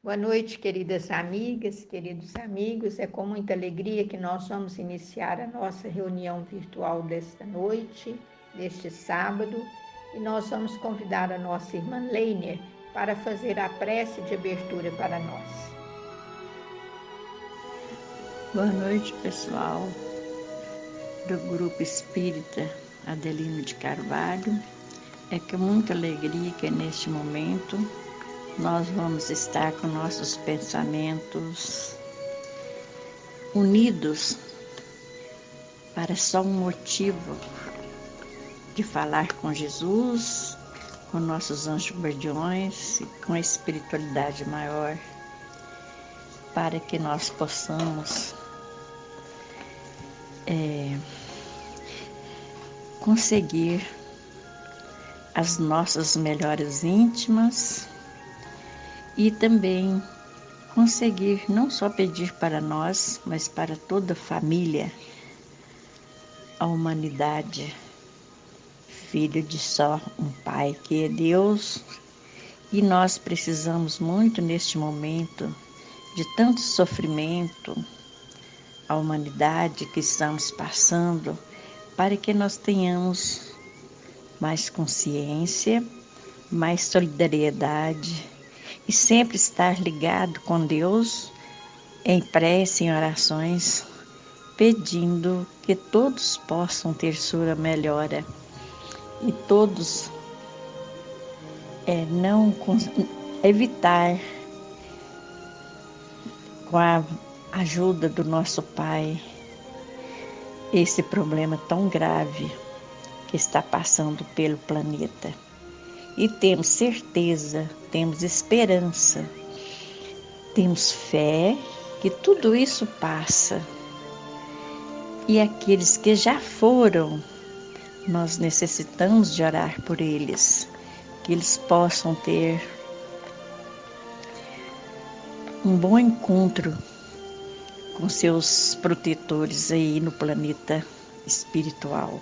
Boa noite, queridas amigas, queridos amigos. É com muita alegria que nós vamos iniciar a nossa reunião virtual desta noite, deste sábado, e nós vamos convidar a nossa irmã Leiner para fazer a prece de abertura para nós. Boa noite, pessoal do Grupo Espírita Adelino de Carvalho. É com muita alegria que neste momento nós vamos estar com nossos pensamentos unidos para só um motivo de falar com Jesus, com nossos anjos guardiões e com a espiritualidade maior, para que nós possamos conseguir as nossas melhores íntimas e também conseguir não só pedir para nós, mas para toda a família, a humanidade, filho de só um Pai que é Deus, e nós precisamos muito neste momento de tanto sofrimento, a humanidade que estamos passando, para que nós tenhamos mais consciência, mais solidariedade e sempre estar ligado com Deus em prece, em orações, pedindo que todos possam ter sua melhora e todos não evitar, com a ajuda do nosso Pai, esse problema tão grave que está passando pelo planeta. E temos certeza, temos esperança, temos fé que tudo isso passa. E aqueles que já foram, nós necessitamos de orar por eles, que eles possam ter um bom encontro com seus protetores aí no planeta espiritual.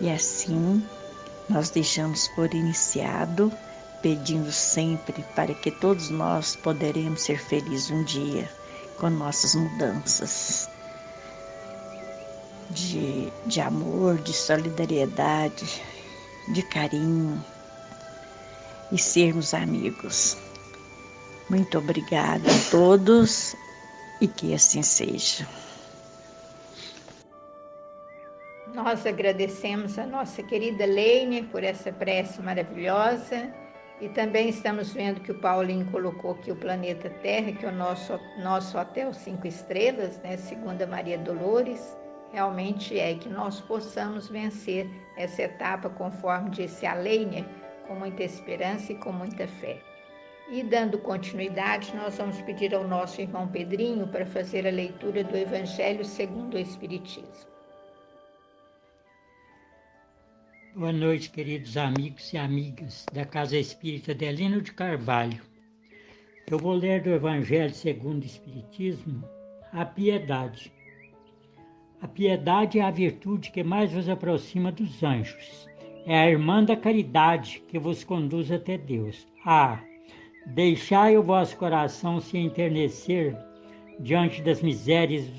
E assim nós deixamos por iniciado, pedindo sempre para que todos nós poderemos ser felizes um dia com nossas mudanças de amor, de solidariedade, de carinho e sermos amigos. Muito obrigada a todos e que assim seja. Nós agradecemos a nossa querida Leiner por essa prece maravilhosa e também estamos vendo que o Paulinho colocou aqui o planeta Terra, que é o nosso hotel 5 estrelas, né? Segundo a Maria Dolores, realmente é que nós possamos vencer essa etapa, conforme disse a Leiner, com muita esperança e com muita fé. E dando continuidade, nós vamos pedir ao nosso irmão Pedrinho para fazer a leitura do Evangelho segundo o Espiritismo. Boa noite, queridos amigos e amigas da Casa Espírita Adelino de Carvalho. Eu vou ler do Evangelho segundo o Espiritismo a piedade. A piedade é a virtude que mais vos aproxima dos anjos. É a irmã da caridade que vos conduz até Deus. Deixai o vosso coração se enternecer diante das misérias e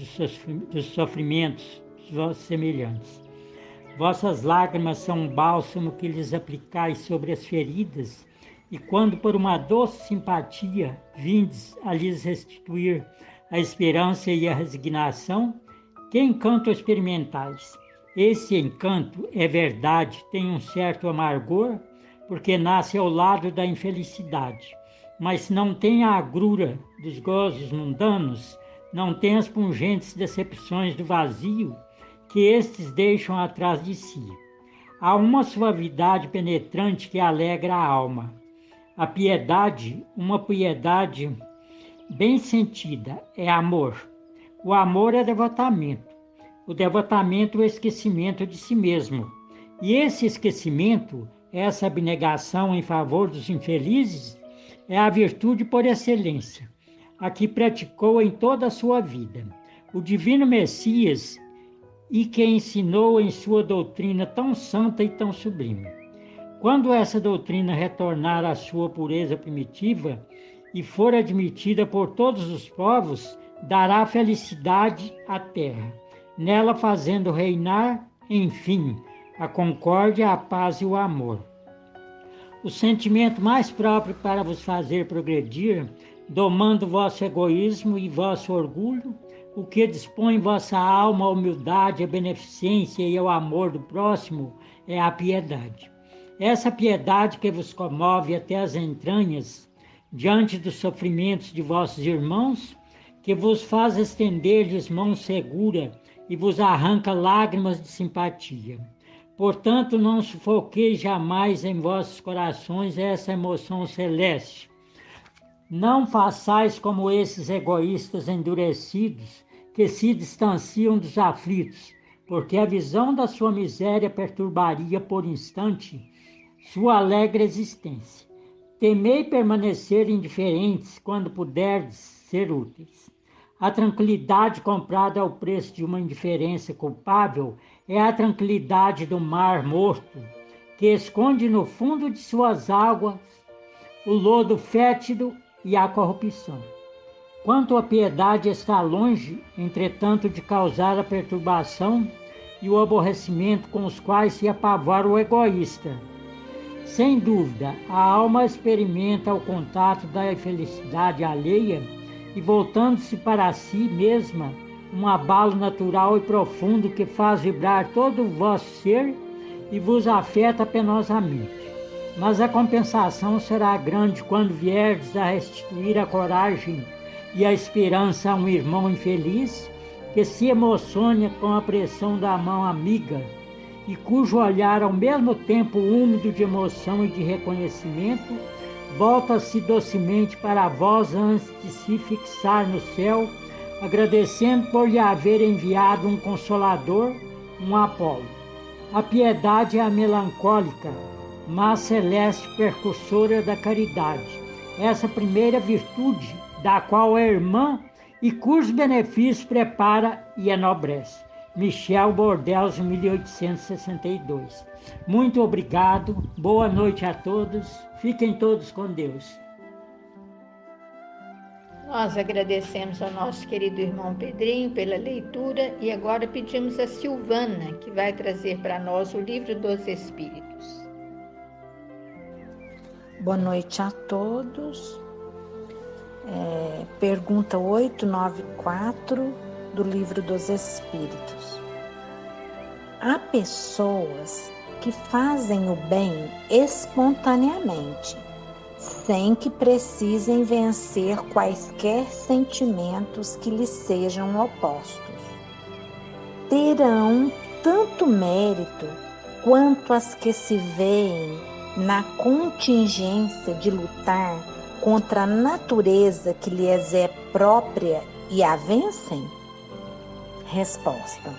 dos sofrimentos dos vossos semelhantes. Vossas lágrimas são um bálsamo que lhes aplicais sobre as feridas, e quando por uma doce simpatia vindes a lhes restituir a esperança e a resignação, que encanto experimentais? Esse encanto, é verdade, tem um certo amargor, porque nasce ao lado da infelicidade, mas não tem a agrura dos gozos mundanos, não tem as pungentes decepções do vazio, que estes deixam atrás de si. Há uma suavidade penetrante que alegra a alma. A piedade, uma piedade bem sentida, é amor. O amor é devotamento. O devotamento é o esquecimento de si mesmo. E esse esquecimento, essa abnegação em favor dos infelizes, é a virtude por excelência, a que praticou em toda a sua vida. O divino Messias e que ensinou em sua doutrina tão santa e tão sublime. Quando essa doutrina retornar à sua pureza primitiva e for admitida por todos os povos, dará felicidade à terra, nela fazendo reinar, enfim, a concórdia, a paz e o amor. O sentimento mais próprio para vos fazer progredir, domando vosso egoísmo e vosso orgulho, o que dispõe vossa alma à humildade, à beneficência e ao amor do próximo, é a piedade. Essa piedade que vos comove até as entranhas, diante dos sofrimentos de vossos irmãos, que vos faz estender-lhes mão segura e vos arranca lágrimas de simpatia. Portanto, não sufoqueis jamais em vossos corações essa emoção celeste. Não façais como esses egoístas endurecidos que se distanciam dos aflitos, porque a visão da sua miséria perturbaria por instante sua alegre existência. Temei permanecer indiferentes quando puderdes ser úteis. A tranquilidade comprada ao preço de uma indiferença culpável é a tranquilidade do mar morto, que esconde no fundo de suas águas o lodo fétido e a corrupção. Quanto à piedade está longe, entretanto, de causar a perturbação e o aborrecimento com os quais se apavora o egoísta. Sem dúvida, a alma experimenta o contato da infelicidade alheia e, voltando-se para si mesma, um abalo natural e profundo que faz vibrar todo o vosso ser e vos afeta penosamente. Mas a compensação será grande quando vierdes a restituir a coragem e a esperança a um irmão infeliz que se emociona com a pressão da mão amiga e cujo olhar, ao mesmo tempo úmido de emoção e de reconhecimento, volta-se docemente para vós antes de se fixar no céu, agradecendo por lhe haver enviado um consolador, um Apolo. A piedade é a melancólica, mas celeste percursora da caridade, essa primeira virtude da qual é irmã e cujos benefícios prepara e enobrece. Michel Bordeaux, 1862. Muito obrigado, boa noite a todos, fiquem todos com Deus. Nós agradecemos ao nosso querido irmão Pedrinho pela leitura e agora pedimos a Silvana, que vai trazer para nós o Livro dos Espíritos. Boa noite a todos. Pergunta 894 do Livro dos Espíritos. Há pessoas que fazem o bem espontaneamente, sem que precisem vencer quaisquer sentimentos que lhes sejam opostos. Terão tanto mérito quanto as que se veem na contingência de lutar contra a natureza que lhes é própria e a vencem? Resposta: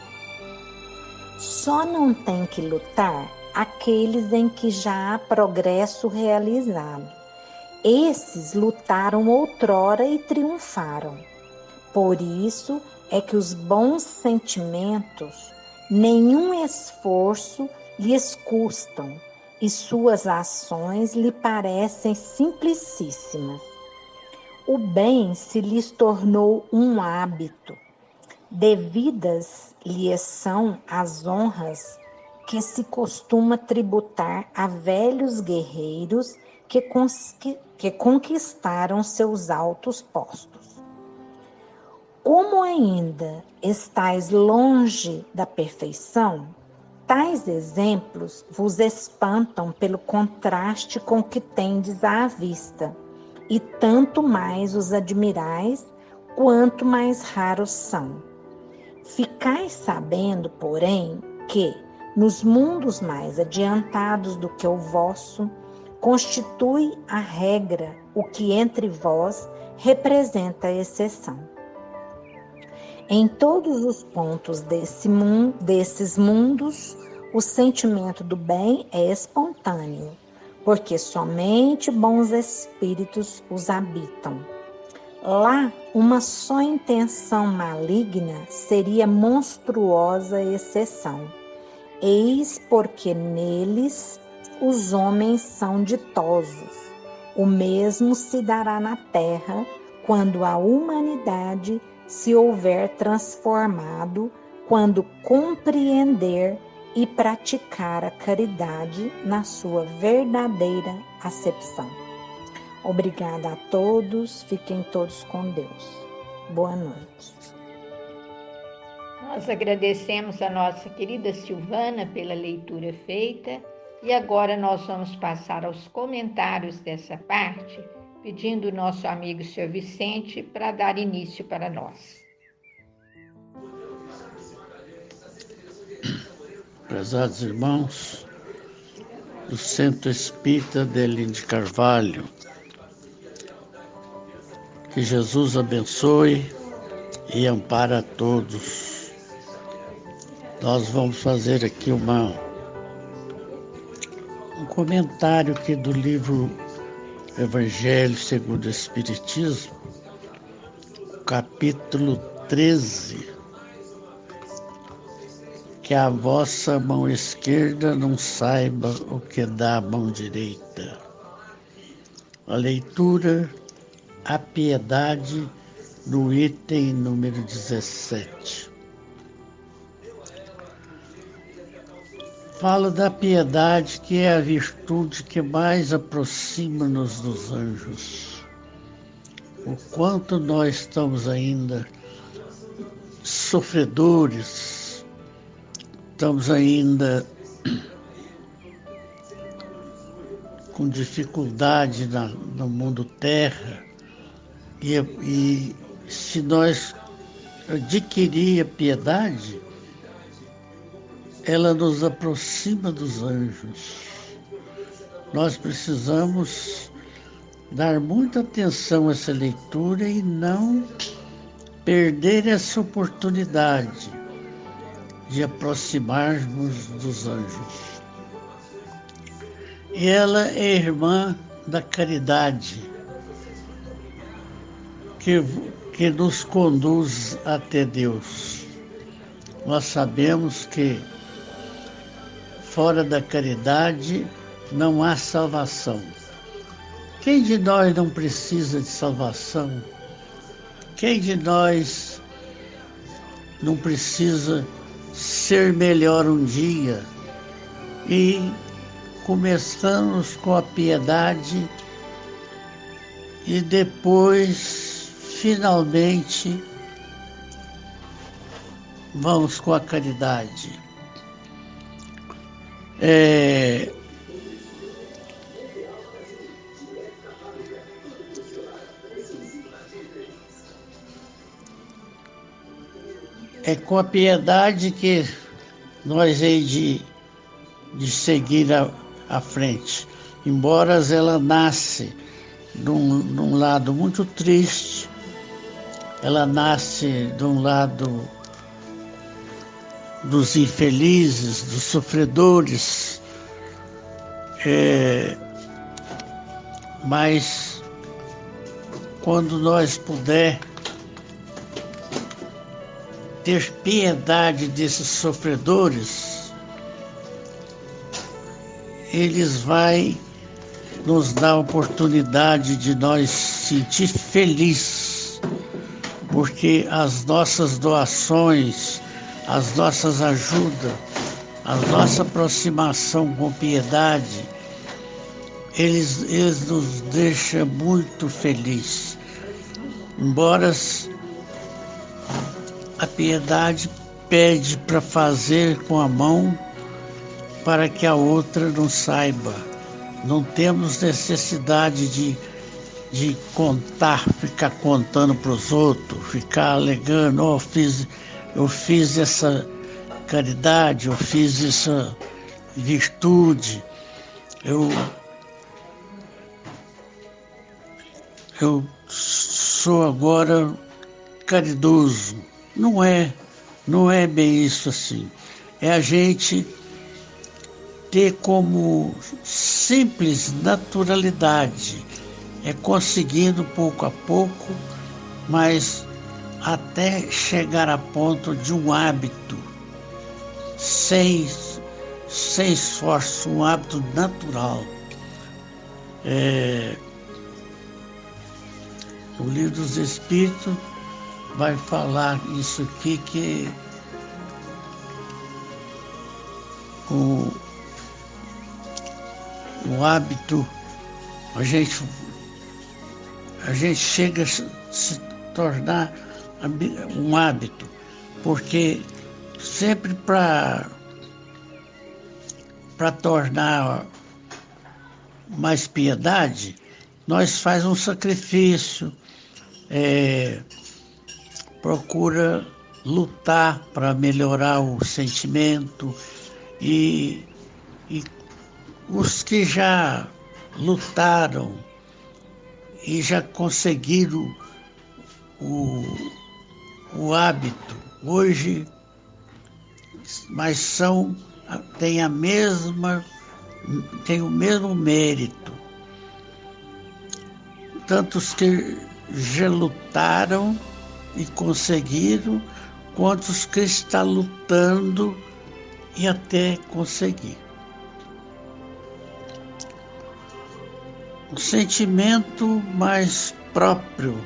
só não tem que lutar aqueles em que já há progresso realizado. Esses lutaram outrora e triunfaram. Por isso é que os bons sentimentos nenhum esforço lhes custam e suas ações lhe parecem simplicíssimas. O bem se lhes tornou um hábito. Devidas lhes são as honras que se costuma tributar a velhos guerreiros que conquistaram seus altos postos. Como ainda estáis longe da perfeição, tais exemplos vos espantam pelo contraste com que tendes à vista, e tanto mais os admirais, quanto mais raros são. Ficais sabendo, porém, que, nos mundos mais adiantados do que o vosso, constitui a regra o que entre vós representa a exceção. Em todos os pontos desses mundos, o sentimento do bem é espontâneo, porque somente bons espíritos os habitam. Lá, uma só intenção maligna seria monstruosa exceção. Eis porque neles os homens são ditosos, O mesmo se dará na terra quando a humanidade se houver transformado, quando compreender e praticar a caridade na sua verdadeira acepção. Obrigada a todos, fiquem todos com Deus. Boa noite. Nós agradecemos a nossa querida Silvana pela leitura feita e agora nós vamos passar aos comentários dessa parte, pedindo o nosso amigo Sr. Vicente para dar início para nós. Prezados irmãos do Centro Espírita de Aline de Carvalho, que Jesus abençoe e ampare a todos. Nós vamos fazer aqui um comentário aqui do livro Evangelho segundo o Espiritismo, capítulo 13. Que a vossa mão esquerda não saiba o que dá a mão direita. A leitura, a piedade, no item número 17. Fala da piedade, que é a virtude que mais aproxima-nos dos anjos. O quanto nós estamos ainda sofredores, estamos ainda com dificuldade no mundo terra, e se nós adquirir a piedade, ela nos aproxima dos anjos. Nós precisamos dar muita atenção a essa leitura e não perder essa oportunidade de aproximarmos dos anjos. E ela é irmã da caridade, que nos conduz até Deus. Nós sabemos que fora da caridade não há salvação. Quem de nós não precisa de salvação? Quem de nós não precisa ser melhor um dia? E começamos com a piedade e depois, finalmente, vamos com a caridade. É com a piedade que nós hei de seguir à frente. Embora ela nasce de um lado muito triste, ela nasce de um lado dos infelizes, dos sofredores, mas quando nós puder ter piedade desses sofredores, eles vão nos dar a oportunidade de nós sentir feliz, porque as nossas doações, as nossas ajudas, a nossa aproximação com piedade, eles nos deixam muito felizes. Embora a piedade pede para fazer com a mão para que a outra não saiba. Não temos necessidade de contar, ficar contando para os outros, ficar alegando, eu fiz essa caridade, eu fiz essa virtude, eu sou agora caridoso. Não é bem isso assim. É a gente ter como simples naturalidade, é conseguindo pouco a pouco, mas até chegar a ponto de um hábito, sem esforço, um hábito natural. O Livro dos Espíritos vai falar isso aqui, que o hábito, a gente chega a se tornar um hábito, porque sempre para tornar mais piedade, nós faz um sacrifício, procura lutar para melhorar o sentimento, e os que já lutaram e já conseguiram o hábito, hoje, mas têm o mesmo mérito. Tantos que já lutaram e conseguiram, quantos que estão lutando e até conseguir. O sentimento mais próprio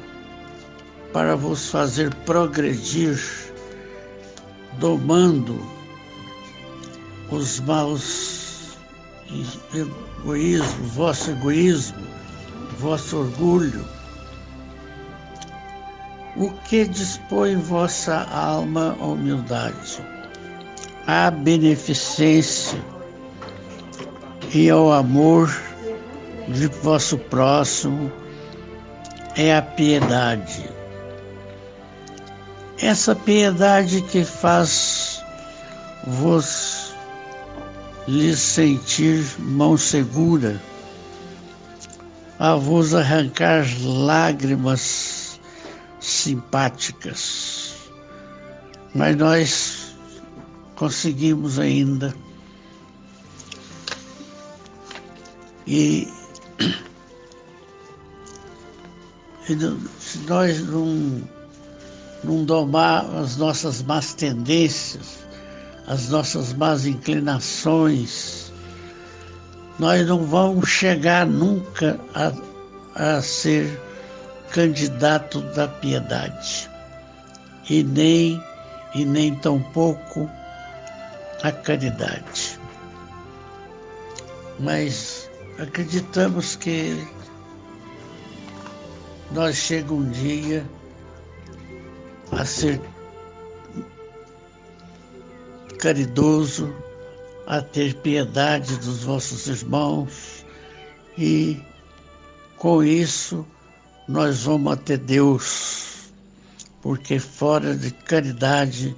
para vos fazer progredir, domando os maus egoísmos, vosso orgulho, o que dispõe vossa alma à humildade, à beneficência e ao amor de vosso próximo, é a piedade. Essa piedade que faz vos lhes sentir mão segura, a vos arrancar lágrimas simpáticas. Mas nós conseguimos ainda. E se nós não domar as nossas más tendências, as nossas más inclinações, nós não vamos chegar nunca a ser candidato da piedade, e nem tampouco a caridade. Mas acreditamos que nós chegamos um dia a ser caridoso, a ter piedade dos vossos irmãos, e com isso nós vamos até Deus, porque fora de caridade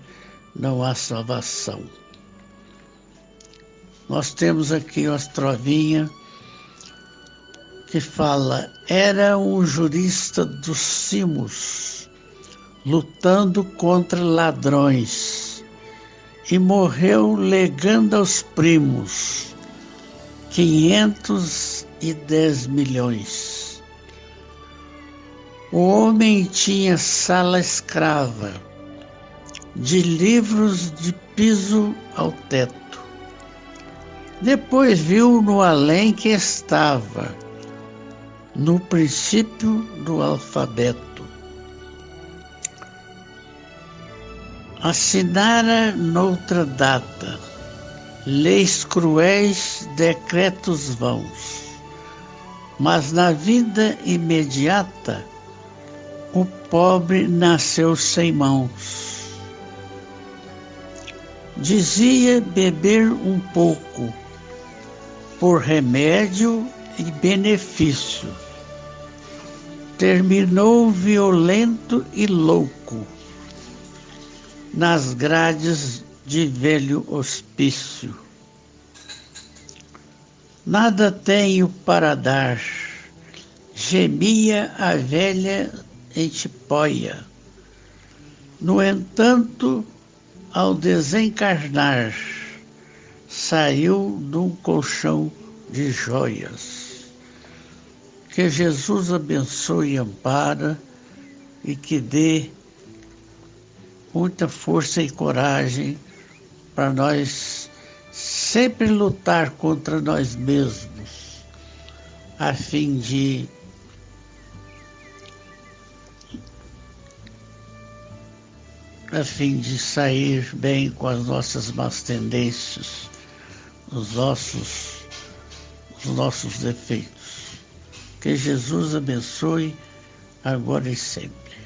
não há salvação. Nós temos aqui uma estrofinha que fala: era um jurista dos cimos, lutando contra ladrões, e morreu legando aos primos 510 milhões. O homem tinha sala escrava, de livros de piso ao teto. Depois viu no além que estava, no princípio do alfabeto. Assinara noutra data, leis cruéis, decretos vãos, mas na vida imediata o pobre nasceu sem mãos. Dizia beber um pouco, por remédio e benefício. Terminou violento e louco, nas grades de velho hospício. Nada tenho para dar, gemia a velha em tipóia. No entanto, ao desencarnar, saiu de um colchão de joias. Que Jesus abençoe e ampara, e que dê muita força e coragem para nós sempre lutar contra nós mesmos, a fim de a fim de sair bem com as nossas más tendências, os nossos defeitos. Que Jesus abençoe agora e sempre.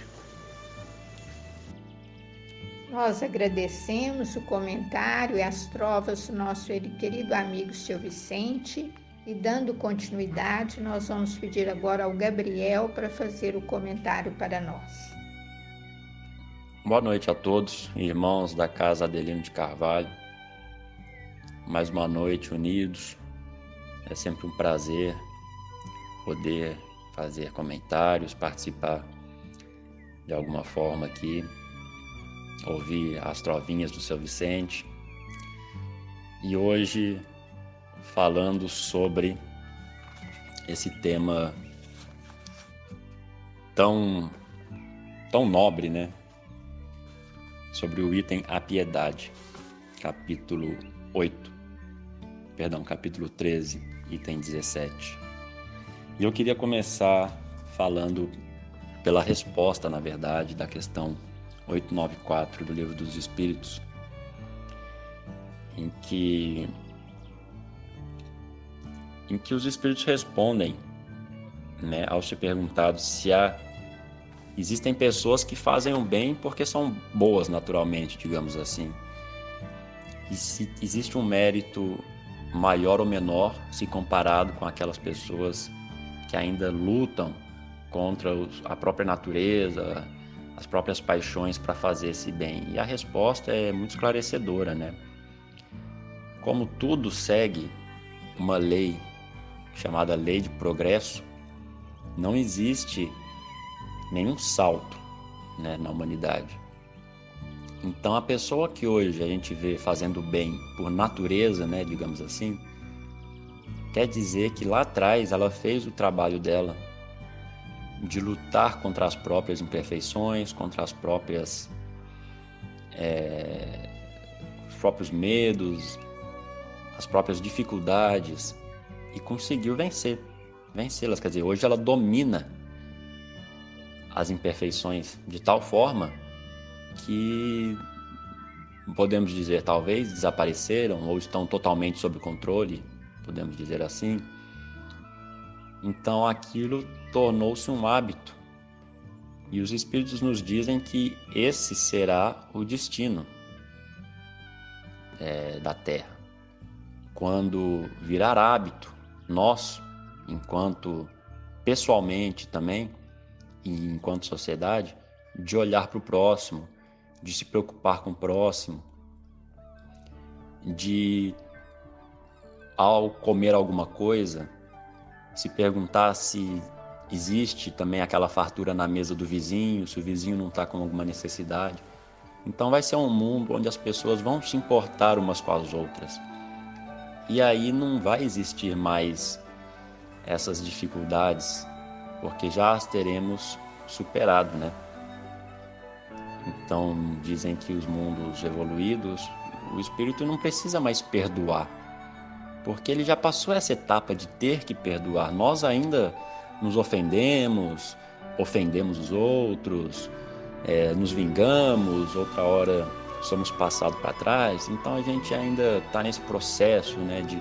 Nós agradecemos o comentário e as trovas do nosso querido amigo Seu Vicente. E dando continuidade, nós vamos pedir agora ao Gabriel para fazer o comentário para nós. Boa noite a todos, irmãos da Casa Adelino de Carvalho. Mais uma noite unidos. É sempre um prazer poder fazer comentários, participar de alguma forma aqui, ouvir as trovinhas do Seu Vicente. E hoje falando sobre esse tema tão nobre, né? Sobre o item A Piedade, capítulo 13, item 17. E eu queria começar falando pela resposta, na verdade, da questão 894 do Livro dos Espíritos, em que os espíritos respondem, né, ao ser perguntado se existem pessoas que fazem o bem porque são boas naturalmente, digamos assim. E se existe um mérito maior ou menor se comparado com aquelas pessoas que ainda lutam contra a própria natureza, as próprias paixões para fazer esse bem. E a resposta é muito esclarecedora, né? Como tudo segue uma lei chamada lei de progresso, não existe nenhum salto, né, na humanidade. Então a pessoa que hoje a gente vê fazendo bem por natureza, né, digamos assim, quer dizer que lá atrás ela fez o trabalho dela de lutar contra as próprias imperfeições, contra as próprios medos, as próprias dificuldades, e conseguiu vencê-las. Quer dizer, hoje ela domina as imperfeições de tal forma que podemos dizer, talvez desapareceram ou estão totalmente sob controle, podemos dizer assim. Então aquilo tornou-se um hábito, e os espíritos nos dizem que esse será o destino da Terra, quando virar hábito nosso, enquanto pessoalmente também e enquanto sociedade, de olhar para o próximo, de se preocupar com o próximo, de, ao comer alguma coisa, se perguntar se existe também aquela fartura na mesa do vizinho, se o vizinho não está com alguma necessidade. Então vai ser um mundo onde as pessoas vão se importar umas com as outras. E aí não vai existir mais essas dificuldades, porque já as teremos superado, né? Então dizem que os mundos evoluídos, o espírito não precisa mais perdoar, porque ele já passou essa etapa de ter que perdoar. Nós ainda nos ofendemos os outros, nos vingamos, outra hora somos passados para trás. Então a gente ainda está nesse processo, né, de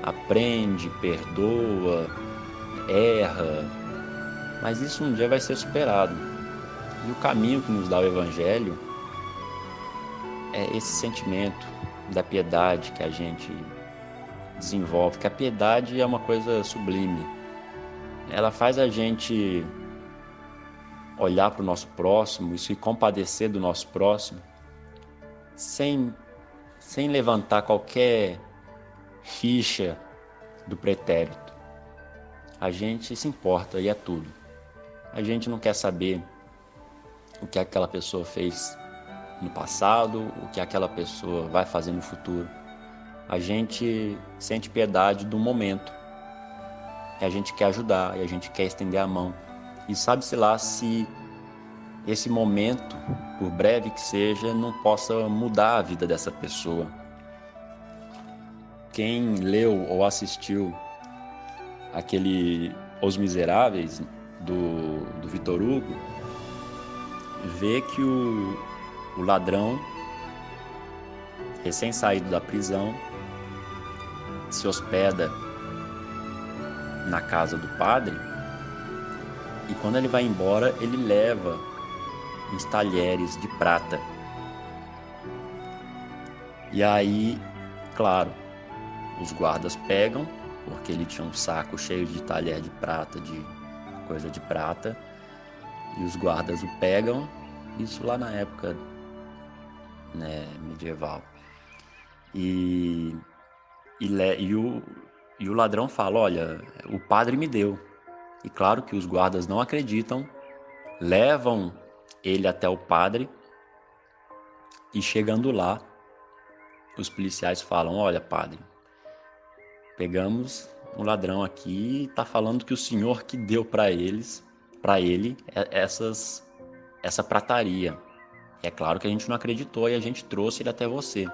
aprende, perdoa, erra, mas isso um dia vai ser superado. E o caminho que nos dá o Evangelho é esse sentimento da piedade que a gente desenvolve, que a piedade é uma coisa sublime. Ela faz a gente olhar para o nosso próximo e se compadecer do nosso próximo sem levantar qualquer ficha do pretérito. A gente se importa e é tudo. A gente não quer saber o que aquela pessoa fez no passado, o que aquela pessoa vai fazer no futuro. A gente sente piedade do momento. E a gente quer ajudar, e a gente quer estender a mão. E sabe-se lá se esse momento, por breve que seja, não possa mudar a vida dessa pessoa. Quem leu ou assistiu aquele Os Miseráveis, do Victor Hugo, vê que o ladrão, recém-saído da prisão, se hospeda na casa do padre, e quando ele vai embora, ele leva uns talheres de prata. E aí, claro, os guardas pegam, porque ele tinha um saco cheio de talher de prata, de coisa de prata, e os guardas o pegam, isso lá na época, né, medieval. E o ladrão fala, olha, o padre me deu. E claro que os guardas não acreditam, levam ele até o padre, e chegando lá, os policiais falam, olha, padre, pegamos um ladrão aqui e está falando que o senhor que deu para ele essa prataria. E é claro que a gente não acreditou e a gente trouxe ele até você.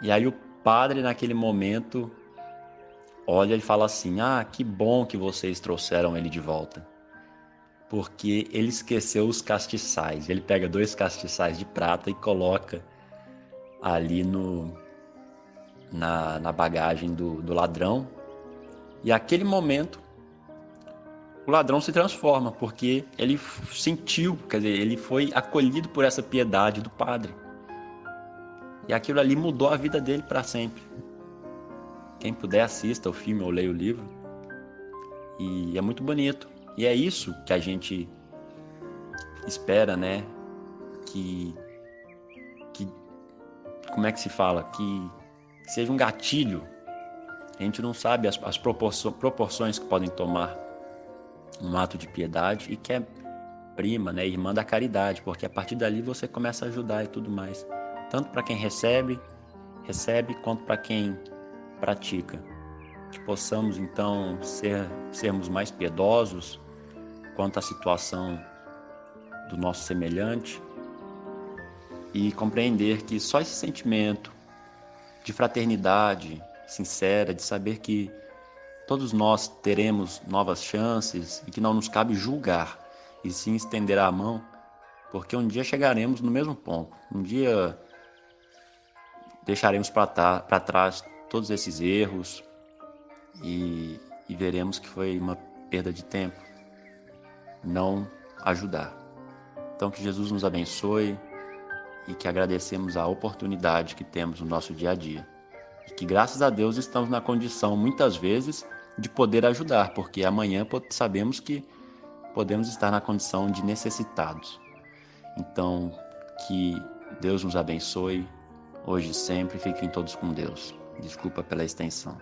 E aí o padre, naquele momento, olha e fala assim, que bom que vocês trouxeram ele de volta. Porque ele esqueceu os castiçais. Ele pega 2 castiçais de prata e coloca ali na bagagem do ladrão. E naquele momento, o ladrão se transforma, porque ele sentiu, quer dizer, ele foi acolhido por essa piedade do padre. E aquilo ali mudou a vida dele para sempre. Quem puder, assista o filme ou leia o livro. E é muito bonito. E é isso que a gente espera, né? Que como é que se fala? Que seja um gatilho. A gente não sabe as proporções que podem tomar um ato de piedade, e que é prima, né, irmã da caridade, porque a partir dali você começa a ajudar e tudo mais. Tanto para quem recebe, quanto para quem pratica. Que possamos, então, sermos mais piedosos quanto à situação do nosso semelhante e compreender que só esse sentimento de fraternidade sincera, de saber que todos nós teremos novas chances e que não nos cabe julgar e sim estender a mão, porque um dia chegaremos no mesmo ponto. Um dia deixaremos para trás todos esses erros e veremos que foi uma perda de tempo não ajudar. Então que Jesus nos abençoe e que agradecemos a oportunidade que temos no nosso dia a dia. E que graças a Deus estamos na condição, muitas vezes, de poder ajudar, porque amanhã sabemos que podemos estar na condição de necessitados. Então, que Deus nos abençoe, hoje e sempre. Fiquem todos com Deus. Desculpa pela extensão.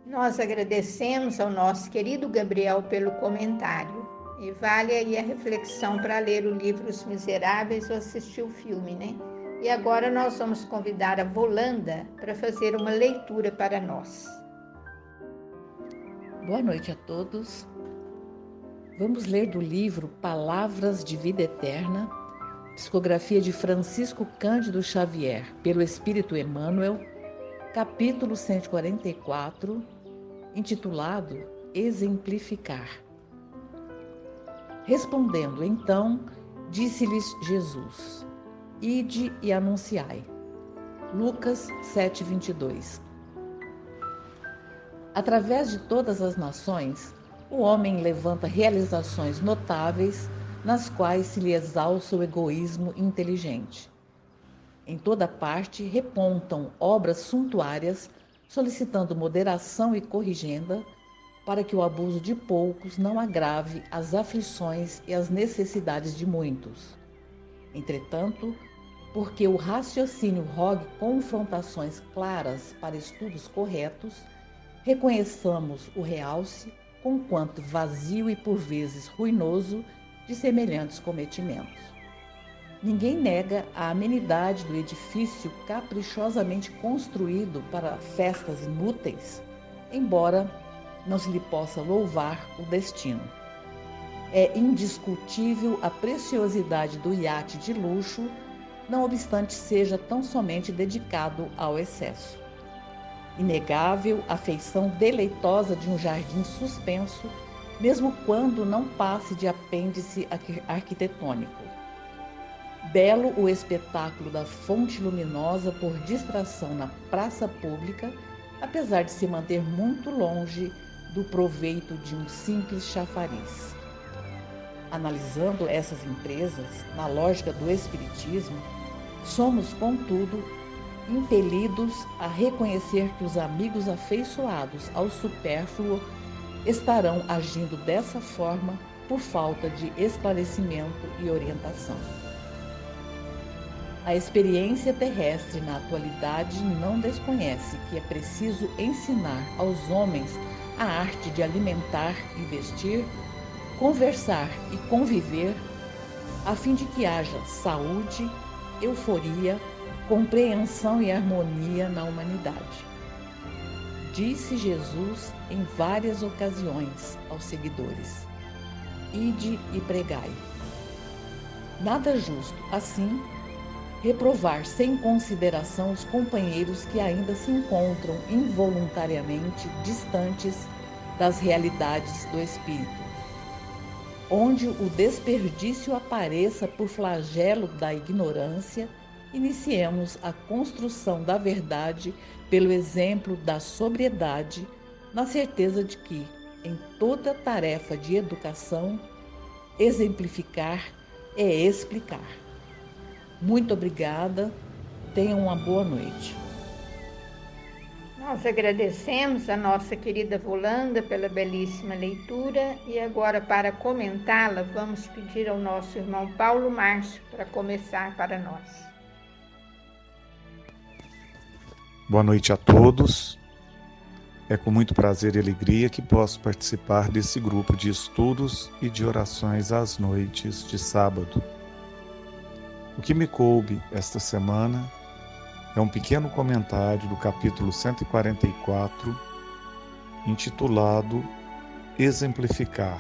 Nós agradecemos ao nosso querido Gabriel pelo comentário. E vale aí a reflexão para ler o livro Os Miseráveis ou assistir o filme, né? E agora nós vamos convidar a Volanda para fazer uma leitura para nós. Boa noite a todos. Vamos ler do livro Palavras de Vida Eterna, psicografia de Francisco Cândido Xavier, pelo Espírito Emmanuel, capítulo 144, intitulado Exemplificar. Respondendo então, disse-lhes Jesus: Ide e anunciai. Lucas 7:22. Através de todas as nações, o homem levanta realizações notáveis nas quais se lhe exalça o egoísmo inteligente. Em toda parte repontam obras suntuárias, solicitando moderação e corrigenda, para que o abuso de poucos não agrave as aflições e as necessidades de muitos. Entretanto, porque o raciocínio rogue confrontações claras para estudos corretos, reconheçamos o realce, conquanto vazio e por vezes ruinoso, de semelhantes cometimentos. Ninguém nega a amenidade do edifício caprichosamente construído para festas inúteis, embora não se lhe possa louvar o destino. É indiscutível a preciosidade do iate de luxo, não obstante seja tão somente dedicado ao excesso. Inegável a feição deleitosa de um jardim suspenso, mesmo quando não passe de apêndice arquitetônico. Belo o espetáculo da fonte luminosa por distração na praça pública, apesar de se manter muito longe do proveito de um simples chafariz. Analisando essas empresas, na lógica do Espiritismo, somos, contudo, impelidos a reconhecer que os amigos afeiçoados ao supérfluo estarão agindo dessa forma por falta de esclarecimento e orientação. A experiência terrestre na atualidade não desconhece que é preciso ensinar aos homens a arte de alimentar e vestir, conversar e conviver, a fim de que haja saúde, euforia, compreensão e harmonia na humanidade. Disse Jesus em várias ocasiões aos seguidores: ide e pregai. Nada justo, assim, reprovar sem consideração os companheiros que ainda se encontram involuntariamente distantes das realidades do espírito, onde o desperdício apareça por flagelo da ignorância. Iniciemos a construção da verdade pelo exemplo da sobriedade, na certeza de que, em toda tarefa de educação, exemplificar é explicar. Muito obrigada, tenham uma boa noite. Nós agradecemos a nossa querida Volanda pela belíssima leitura e agora, para comentá-la, vamos pedir ao nosso irmão Paulo Márcio para começar para nós. Boa noite a todos. É com muito prazer e alegria que posso participar desse grupo de estudos e de orações às noites de sábado. O que me coube esta semana é um pequeno comentário do capítulo 144, intitulado Exemplificar,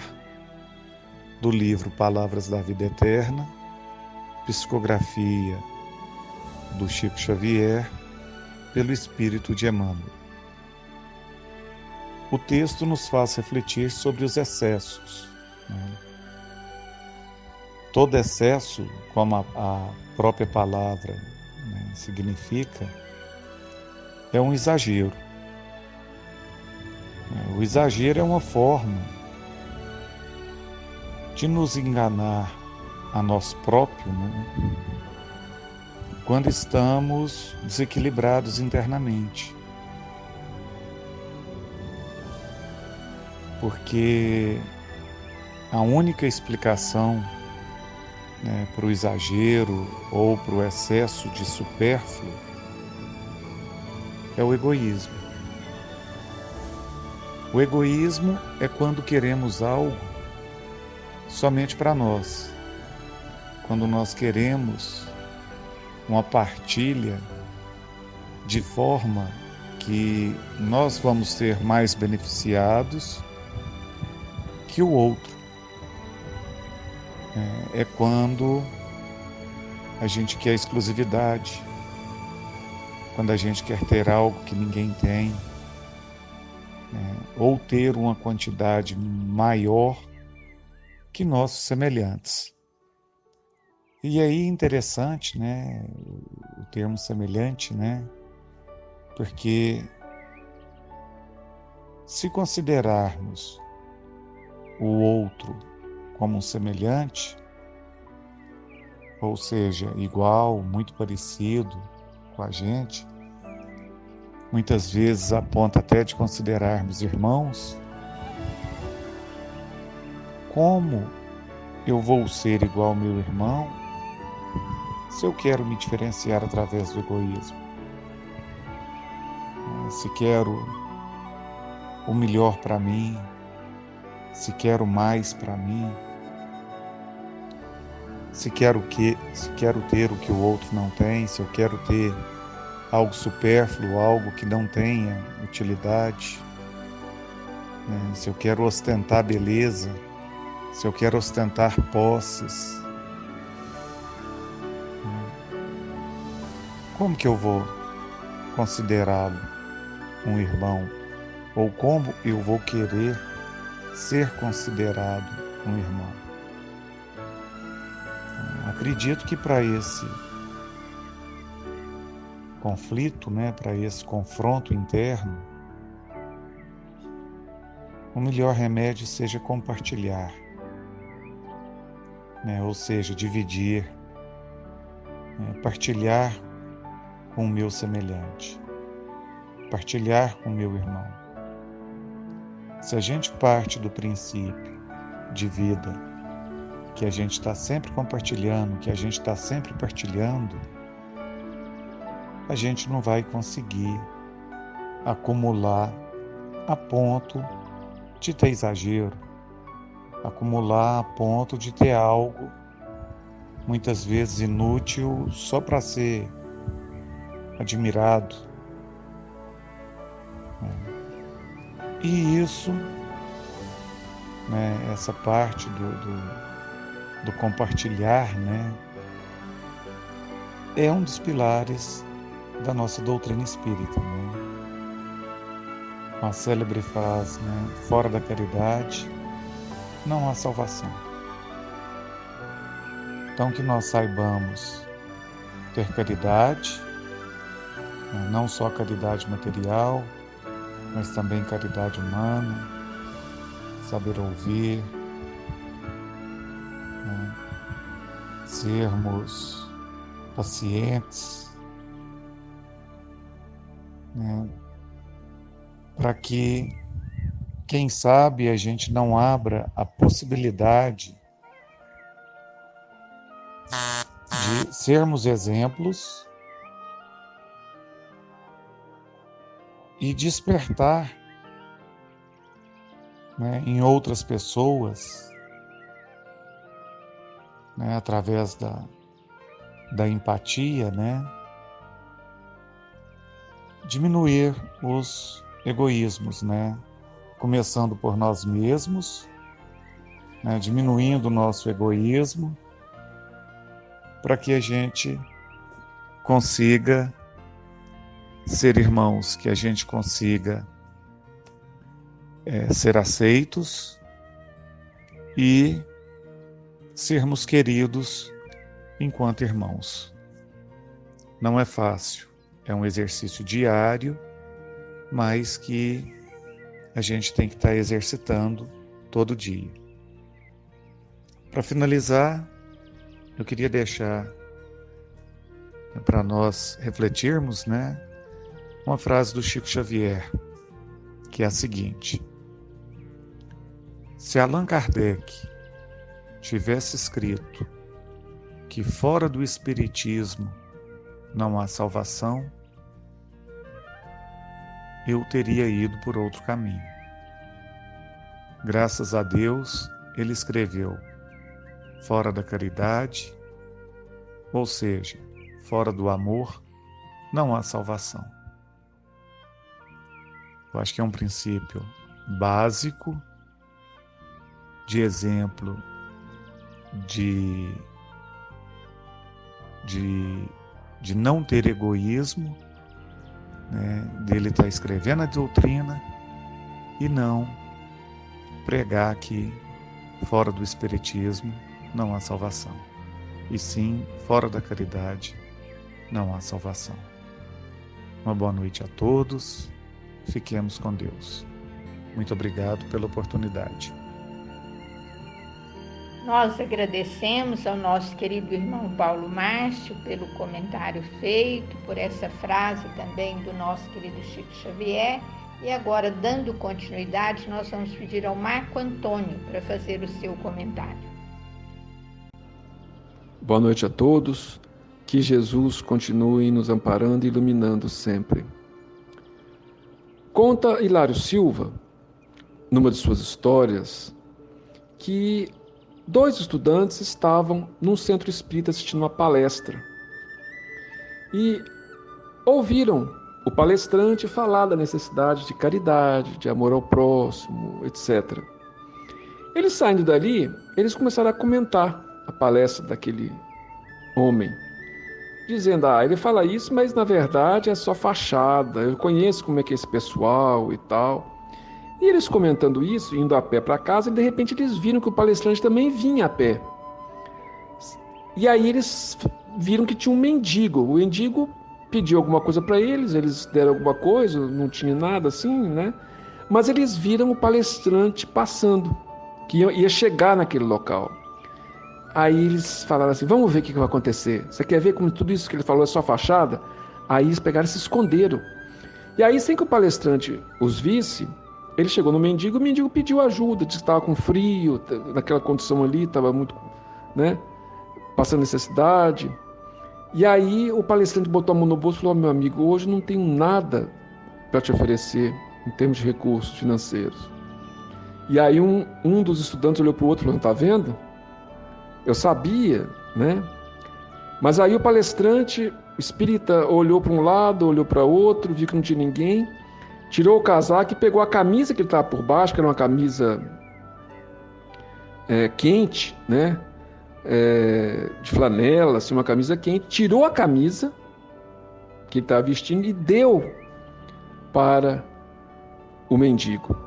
do livro Palavras da Vida Eterna, psicografia do Chico Xavier, pelo Espírito de Emmanuel. O texto nos faz refletir sobre os excessos, né? Todo excesso, como a própria palavra, né, significa, é um exagero. O exagero é uma forma de nos enganar a nós próprios, né, quando estamos desequilibrados internamente. Porque a única explicação, né, para o exagero ou para o excesso de supérfluo é o egoísmo. O egoísmo é quando queremos algo somente para nós, quando nós queremos uma partilha de forma que nós vamos ser mais beneficiados que o outro. É quando a gente quer exclusividade, quando a gente quer ter algo que ninguém tem, ou ter uma quantidade maior que nossos semelhantes. E aí interessante, né, o termo semelhante, né, porque se considerarmos o outro como um semelhante, ou seja, igual, muito parecido com a gente, muitas vezes a ponto até de considerarmos irmãos, como eu vou ser igual ao meu irmão se eu quero me diferenciar através do egoísmo? Se quero o melhor para mim, se quero mais para mim, se quero ter o que o outro não tem, se eu quero ter algo supérfluo, algo que não tenha utilidade, né? Se eu quero ostentar beleza, se eu quero ostentar posses, como que eu vou considerá-lo um irmão? Ou como eu vou querer ser considerado um irmão? A acredito que para esse conflito, né, para esse confronto interno, o melhor remédio seja compartilhar, né, ou seja, dividir, né, partilhar com o meu semelhante, partilhar com o meu irmão. Se a gente parte do princípio de vida, que a gente está sempre compartilhando, que a gente está sempre partilhando, a gente não vai conseguir acumular a ponto de ter exagero, acumular a ponto de ter algo muitas vezes inútil só para ser admirado. E isso, né, essa parte do compartilhar, né, é um dos pilares da nossa doutrina espírita, né? A célebre frase, né, fora da caridade não há salvação. Então que nós saibamos ter caridade, né, não só caridade material, mas também caridade humana, saber ouvir, né, sermos pacientes, né, para que, quem sabe, a gente não abra a possibilidade de sermos exemplos e despertar, né, em outras pessoas, né, através da empatia, né, diminuir os egoísmos, né, começando por nós mesmos, né, diminuindo o nosso egoísmo, para que a gente consiga ser irmãos, que a gente consiga ser aceitos e sermos queridos enquanto irmãos. Não é fácil, é um exercício diário, mas que a gente tem que estar exercitando todo dia. Para finalizar, eu queria deixar para nós refletirmos, né, uma frase do Chico Xavier, que é a seguinte: se Allan Kardec tivesse escrito que fora do Espiritismo não há salvação, eu teria ido por outro caminho. Graças a Deus, ele escreveu fora da caridade, ou seja, fora do amor, não há salvação. Eu acho que é um princípio básico, de exemplo, de não ter egoísmo, né, dele estar escrevendo a doutrina e não pregar que fora do Espiritismo não há salvação, e sim, fora da caridade não há salvação. Uma boa noite a todos, fiquemos com Deus. Muito obrigado pela oportunidade. Nós agradecemos ao nosso querido irmão Paulo Márcio pelo comentário feito, por essa frase também do nosso querido Chico Xavier. E agora, dando continuidade, nós vamos pedir ao Marco Antônio para fazer o seu comentário. Boa noite a todos. Que Jesus continue nos amparando e iluminando sempre. Conta Hilário Silva, numa de suas histórias, que 2 estudantes estavam num centro espírita assistindo uma palestra e ouviram o palestrante falar da necessidade de caridade, de amor ao próximo, etc. Eles saindo dali, eles começaram a comentar a palestra daquele homem, dizendo, ele fala isso, mas na verdade é só fachada, eu conheço como é que é esse pessoal e tal. E eles comentando isso, indo a pé para casa, e de repente eles viram que o palestrante também vinha a pé. E aí eles viram que tinha um mendigo. O mendigo pediu alguma coisa para eles deram alguma coisa, não tinha nada assim, né? Mas eles viram o palestrante passando, que ia chegar naquele local. Aí eles falaram assim, vamos ver o que vai acontecer. Você quer ver como tudo isso que ele falou é só fachada? Aí eles pegaram e se esconderam. E aí, sem que o palestrante os visse, ele chegou no mendigo, o mendigo pediu ajuda, disse que estava com frio, naquela condição ali, estava muito, né, passando necessidade. E aí o palestrante botou a mão no bolso e falou, meu amigo, hoje não tenho nada para te oferecer em termos de recursos financeiros. E aí um dos estudantes olhou para o outro e falou, está vendo? Eu sabia, né? Mas aí o palestrante espírita olhou para um lado, olhou para outro, viu que não tinha ninguém, tirou o casaco e pegou a camisa que ele estava por baixo, que era uma camisa quente, né? De flanela, assim, uma camisa quente, tirou a camisa que ele estava vestindo e deu para o mendigo.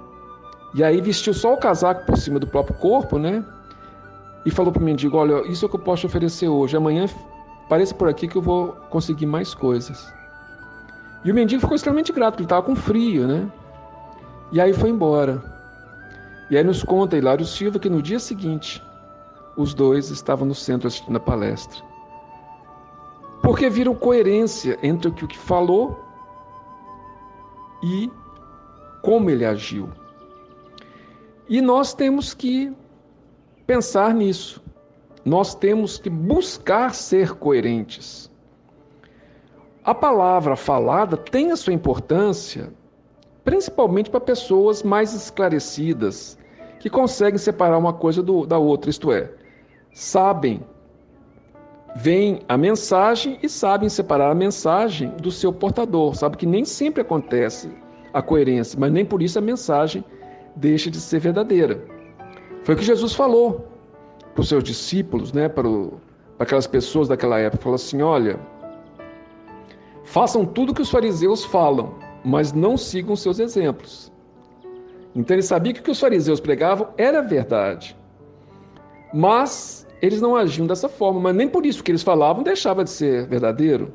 E aí vestiu só o casaco por cima do próprio corpo, né? E falou para o mendigo, olha, isso é o que eu posso te oferecer hoje, amanhã apareça por aqui que eu vou conseguir mais coisas. E o mendigo ficou extremamente grato, porque ele estava com frio, né? E aí foi embora. E aí nos conta Hilário Silva que no dia seguinte, os dois estavam no centro assistindo a palestra. Porque viram coerência entre o que falou e como ele agiu. E nós temos que pensar nisso. Nós temos que buscar ser coerentes. A palavra falada tem a sua importância, principalmente para pessoas mais esclarecidas, que conseguem separar uma coisa da outra, isto é, sabem, veem a mensagem e sabem separar a mensagem do seu portador. Sabe que nem sempre acontece a coerência, mas nem por isso a mensagem deixa de ser verdadeira. Foi o que Jesus falou para os seus discípulos, né, para aquelas pessoas daquela época. Falou assim, olha, façam tudo o que os fariseus falam, mas não sigam seus exemplos. Então ele sabia que o que os fariseus pregavam era verdade. Mas eles não agiam dessa forma, mas nem por isso que eles falavam deixava de ser verdadeiro.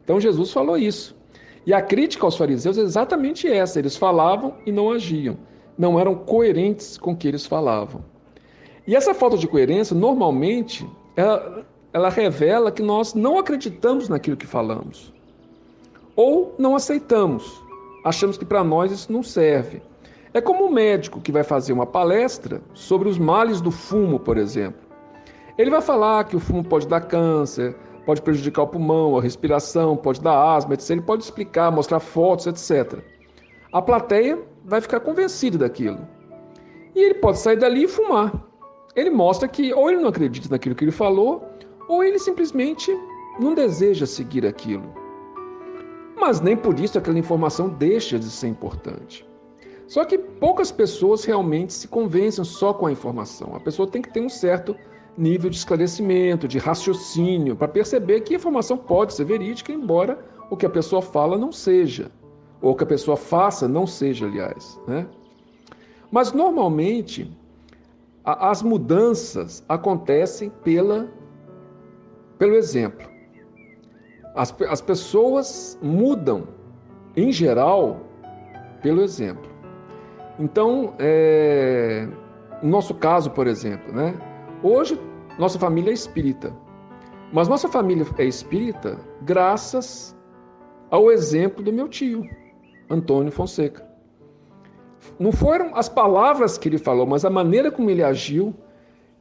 Então Jesus falou isso. E a crítica aos fariseus é exatamente essa, eles falavam e não agiam. Não eram coerentes com o que eles falavam. E essa falta de coerência, normalmente, ela revela que nós não acreditamos naquilo que falamos. Ou não aceitamos. Achamos que para nós isso não serve. É como um médico que vai fazer uma palestra sobre os males do fumo, por exemplo. Ele vai falar que o fumo pode dar câncer, pode prejudicar o pulmão, a respiração, pode dar asma, etc. Ele pode explicar, mostrar fotos, etc. A plateia vai ficar convencida daquilo. E ele pode sair dali e fumar. Ele mostra que ou ele não acredita naquilo que ele falou, ou ele simplesmente não deseja seguir aquilo. Mas nem por isso aquela informação deixa de ser importante. Só que poucas pessoas realmente se convencem só com a informação. A pessoa tem que ter um certo nível de esclarecimento, de raciocínio, para perceber que a informação pode ser verídica, embora o que a pessoa fala não seja, ou o que a pessoa faça não seja, aliás, né? Mas normalmente as mudanças acontecem pelo exemplo. As pessoas mudam, em geral, pelo exemplo. Então, no nosso caso, por exemplo, né? Hoje, nossa família é espírita. Mas nossa família é espírita graças ao exemplo do meu tio, Antônio Fonseca. Não foram as palavras que ele falou, mas a maneira como ele agiu.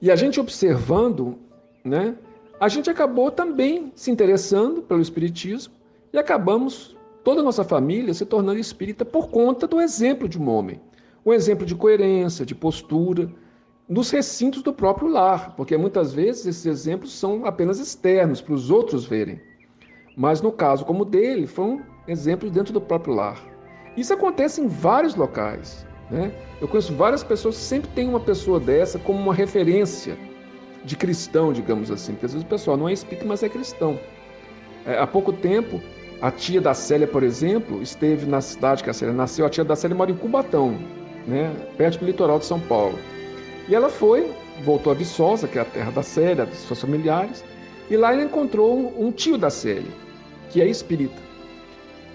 E a gente observando, né? A gente acabou também se interessando pelo espiritismo e acabamos, toda a nossa família, se tornando espírita por conta do exemplo de um homem. Um exemplo de coerência, de postura, nos recintos do próprio lar, porque muitas vezes esses exemplos são apenas externos, para os outros verem. Mas no caso como o dele, foi um exemplo dentro do próprio lar. Isso acontece em vários locais, né? Eu conheço várias pessoas que sempre têm uma pessoa dessa como uma referência de cristão, digamos assim, porque às vezes o pessoal não é espírita, mas é cristão. Há pouco tempo, a tia da Célia, por exemplo, esteve na cidade que a Célia nasceu. A tia da Célia mora em Cubatão, né? Perto do litoral de São Paulo. E ela voltou a Viçosa, que é a terra da Célia, dos seus familiares, E lá ele encontrou um tio da Célia, que é espírita.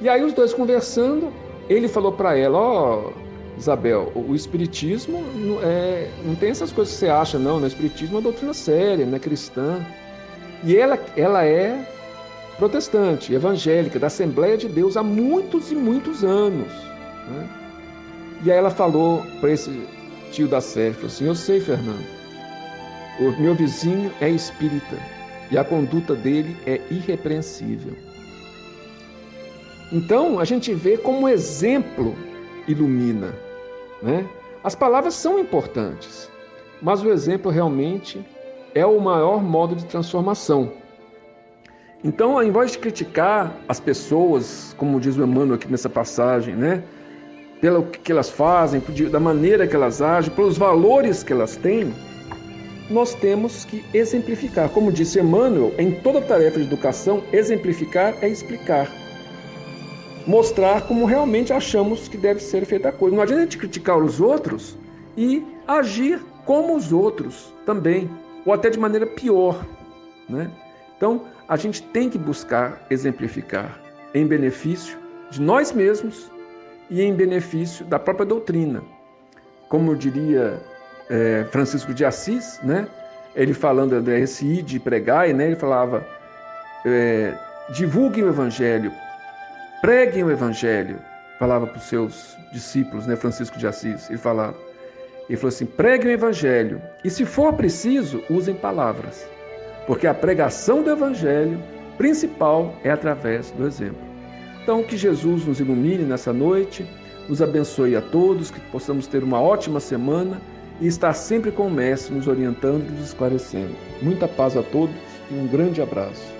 E aí os dois conversando, ele falou para ela: ó, Isabel, o espiritismo não tem essas coisas que você acha, não. O espiritismo é uma doutrina séria, não é cristã. E ela é protestante, evangélica, da Assembleia de Deus há muitos e muitos anos, né? E aí ela falou para esse tio da Célia, falou assim: eu sei, Fernando, o meu vizinho é espírita e a conduta dele é irrepreensível. Então a gente vê como o exemplo ilumina, né? As palavras são importantes, mas o exemplo realmente é o maior modo de transformação. Então, ao invés de criticar as pessoas, como diz o Emmanuel aqui nessa passagem, né, pelo que elas fazem, da maneira que elas agem, pelos valores que elas têm, nós temos que exemplificar. Como disse Emmanuel, em toda tarefa de educação, exemplificar é explicar. Mostrar como realmente achamos que deve ser feita a coisa. Não adianta a gente criticar os outros e agir como os outros também, ou até de maneira pior, né? Então, a gente tem que buscar exemplificar em benefício de nós mesmos e em benefício da própria doutrina. Como diria Francisco de Assis, né? Ele falando desse ir de pregar, né? Ele falava: divulguem o evangelho, preguem o evangelho. Falava para os seus discípulos, né? Francisco de Assis, ele falou assim: preguem o evangelho e, se for preciso, usem palavras, porque a pregação do evangelho principal é através do exemplo. Então, que Jesus nos ilumine nessa noite, nos abençoe a todos, que possamos ter uma ótima semana e estar sempre com o Mestre nos orientando e nos esclarecendo. Muita paz a todos e um grande abraço.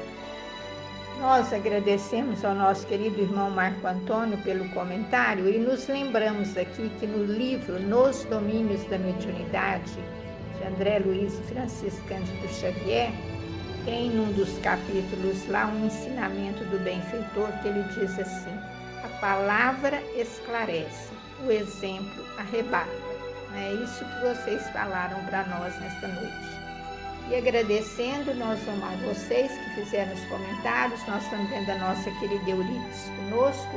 Nós agradecemos ao nosso querido irmão Marco Antônio pelo comentário e nos lembramos aqui que no livro Nos Domínios da Mediunidade, de André Luiz e Francisco Cândido Xavier, tem num dos capítulos lá um ensinamento do benfeitor que ele diz assim: a palavra esclarece, o exemplo arrebata. É isso que vocês falaram para nós nesta noite. E agradecendo, nós vamos a vocês que fizeram os comentários. Nós estamos vendo a nossa querida Eurides conosco.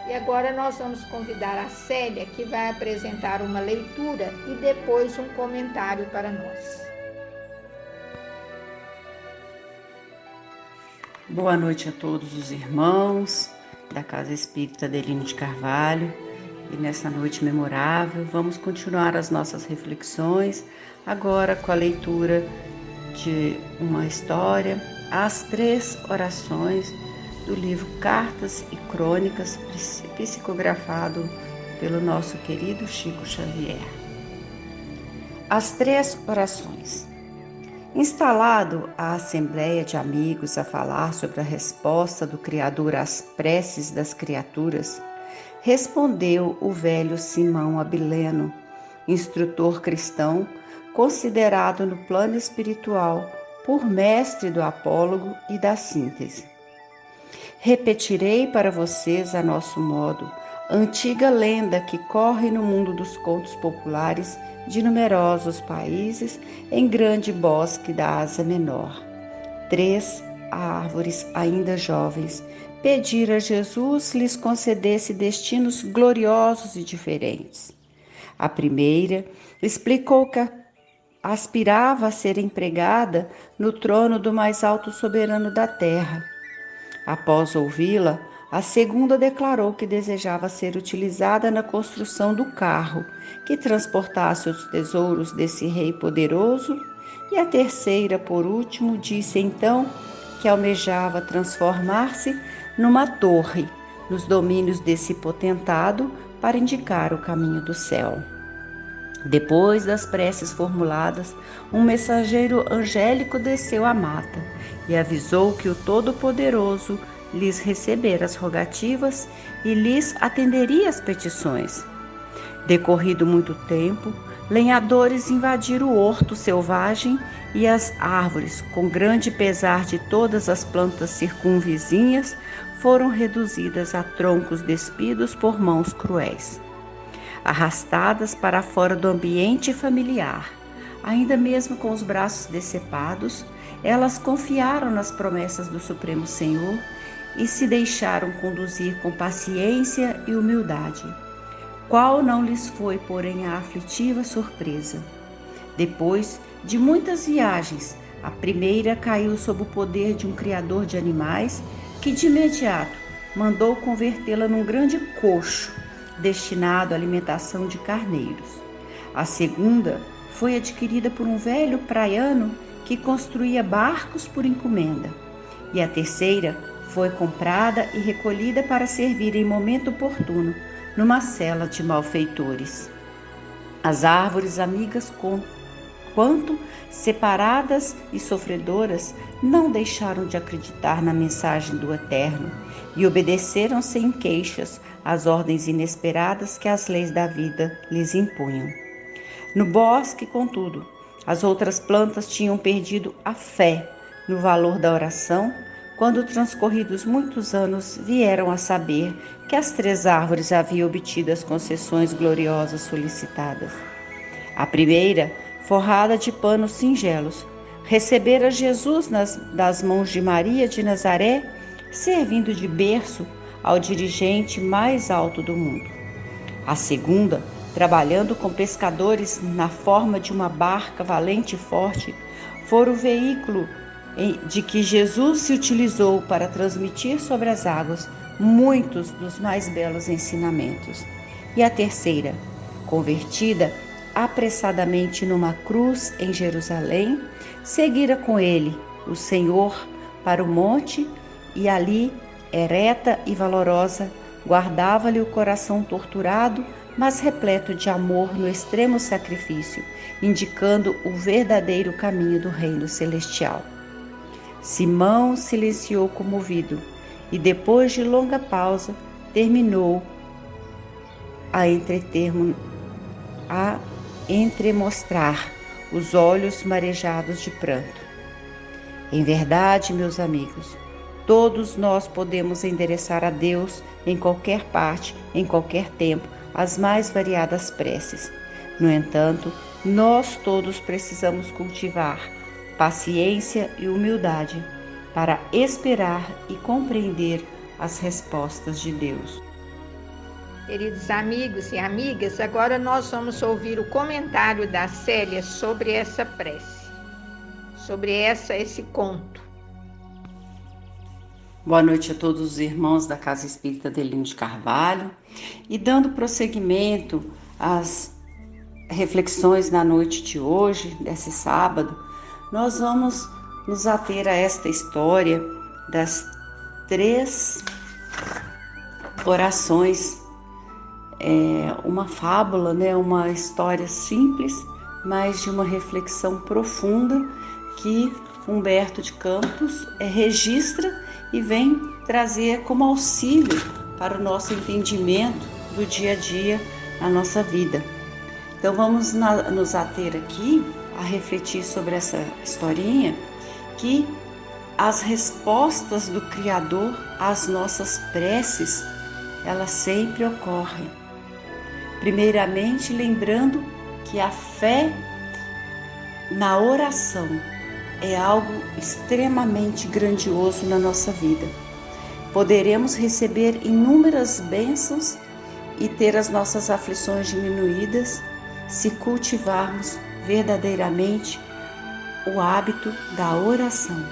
E agora nós vamos convidar a Célia, que vai apresentar uma leitura e depois um comentário para nós. Boa noite a todos os irmãos da Casa Espírita Adelino de Carvalho. E nessa noite memorável, vamos continuar as nossas reflexões, agora com a leitura de uma história, As Três Orações, do livro Cartas e Crônicas, psicografado pelo nosso querido Chico Xavier. As Três Orações. Instalado a assembleia de amigos a falar sobre a resposta do Criador às preces das criaturas, respondeu o velho Simão Abileno, instrutor cristão, considerado no plano espiritual por mestre do apólogo e da síntese. Repetirei para vocês, a nosso modo, antiga lenda que corre no mundo dos contos populares de numerosos países em grande bosque da Ásia Menor. 3 árvores ainda jovens pediram a Jesus lhes concedesse destinos gloriosos e diferentes. A primeira explicou que aspirava a ser empregada no trono do mais alto soberano da terra. Após ouvi-la, a segunda declarou que desejava ser utilizada na construção do carro que transportasse os tesouros desse rei poderoso, e a terceira, por último, disse então que almejava transformar-se numa torre nos domínios desse potentado para indicar o caminho do céu. Depois das preces formuladas, um mensageiro angélico desceu à mata e avisou que o Todo-Poderoso lhes recebera as rogativas e lhes atenderia as petições. Decorrido muito tempo, lenhadores invadiram o horto selvagem e as árvores, com grande pesar de todas as plantas circunvizinhas, foram reduzidas a troncos despidos por mãos cruéis. Arrastadas para fora do ambiente familiar, Ainda mesmo com os braços decepados, elas confiaram nas promessas do Supremo Senhor e se deixaram conduzir com paciência e humildade. Qual não lhes foi, porém, a aflitiva surpresa? Depois de muitas viagens, a primeira caiu sob o poder de um criador de animais que de imediato mandou convertê-la num grande coxo destinado à alimentação de carneiros. A segunda foi adquirida por um velho praiano que construía barcos por encomenda. E a terceira foi comprada e recolhida para servir em momento oportuno numa cela de malfeitores. As árvores amigas, quanto separadas e sofredoras, não deixaram de acreditar na mensagem do Eterno e obedeceram sem queixas às ordens inesperadas que as leis da vida lhes impunham. No bosque, contudo, as outras plantas tinham perdido a fé no valor da oração, quando, transcorridos muitos anos, vieram a saber que as 3 árvores haviam obtido as concessões gloriosas solicitadas. A primeira, forrada de panos singelos, recebera Jesus das mãos de Maria de Nazaré, servindo de berço ao dirigente mais alto do mundo. A segunda, trabalhando com pescadores na forma de uma barca valente e forte, fora o veículo de que Jesus se utilizou para transmitir sobre as águas muitos dos mais belos ensinamentos. E a terceira, convertida apressadamente numa cruz em Jerusalém, seguira com ele o Senhor para o monte e ali, ereta e valorosa, guardava-lhe o coração torturado, mas repleto de amor no extremo sacrifício, indicando o verdadeiro caminho do reino celestial. Simão silenciou comovido e, depois de longa pausa, terminou a entremostrar os olhos marejados de pranto. Em verdade, meus amigos, todos nós podemos endereçar a Deus em qualquer parte, em qualquer tempo, as mais variadas preces. No entanto, nós todos precisamos cultivar paciência e humildade para esperar e compreender as respostas de Deus. Queridos amigos e amigas, agora nós vamos ouvir o comentário da Célia sobre essa prece, sobre esse conto. Boa noite a todos os irmãos da Casa Espírita Adelino de Carvalho. E dando prosseguimento às reflexões na noite de hoje, desse sábado, nós vamos nos ater a esta história das 3 orações. Uma fábula, uma história simples, mas de uma reflexão profunda que Humberto de Campos registra e vem trazer como auxílio para o nosso entendimento do dia a dia na nossa vida. Então vamos nos ater aqui a refletir sobre essa historinha, que as respostas do Criador às nossas preces, elas sempre ocorrem. Primeiramente, lembrando que a fé na oração é algo extremamente grandioso na nossa vida. Poderemos receber inúmeras bênçãos e ter as nossas aflições diminuídas se cultivarmos verdadeiramente o hábito da oração.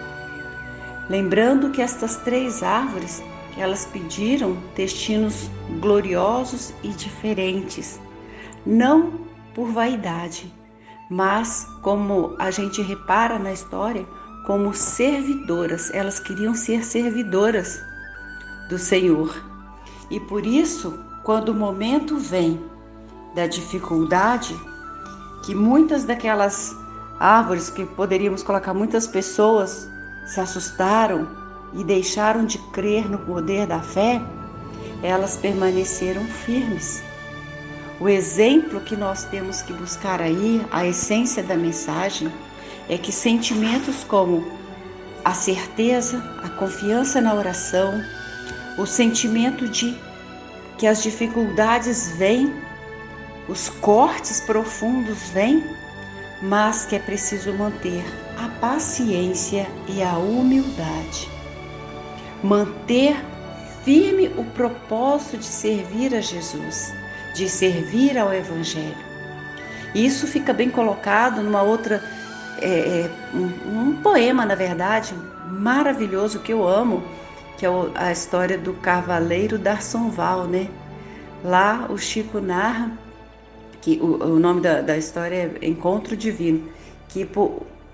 Lembrando que estas 3 árvores, elas pediram destinos gloriosos e diferentes, não por vaidade, mas, como a gente repara na história, como servidoras. Elas queriam ser servidoras do Senhor. E por isso, quando o momento vem da dificuldade, que muitas daquelas árvores que poderíamos colocar muitas pessoas se assustaram e deixaram de crer no poder da fé, elas permaneceram firmes. O exemplo que nós temos que buscar aí, a essência da mensagem, é que sentimentos como a certeza, a confiança na oração, o sentimento de que as dificuldades vêm, os cortes profundos vêm, mas que é preciso manter a paciência e a humildade. Manter firme o propósito de servir a Jesus, de servir ao Evangelho. E isso fica bem colocado numa outra, um poema, na verdade, maravilhoso que eu amo, que é a história do Cavaleiro d'Arsonval, né? Lá o Chico narra, que o nome da história é Encontro Divino, que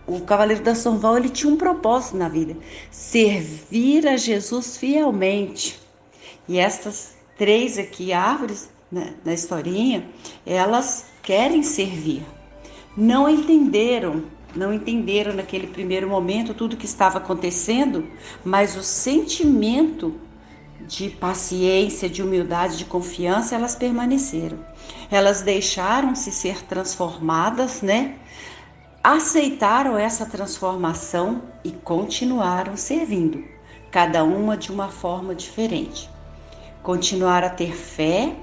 o Cavaleiro d'Arsonval, ele tinha um propósito na vida: servir a Jesus fielmente. E estas 3 aqui árvores, né, na historinha, elas querem servir. Não entenderam naquele primeiro momento tudo que estava acontecendo, mas o sentimento de paciência, de humildade, de confiança, elas permaneceram. Elas deixaram-se ser transformadas, né? Aceitaram essa transformação e continuaram servindo, cada uma de uma forma diferente. Continuaram a ter fé,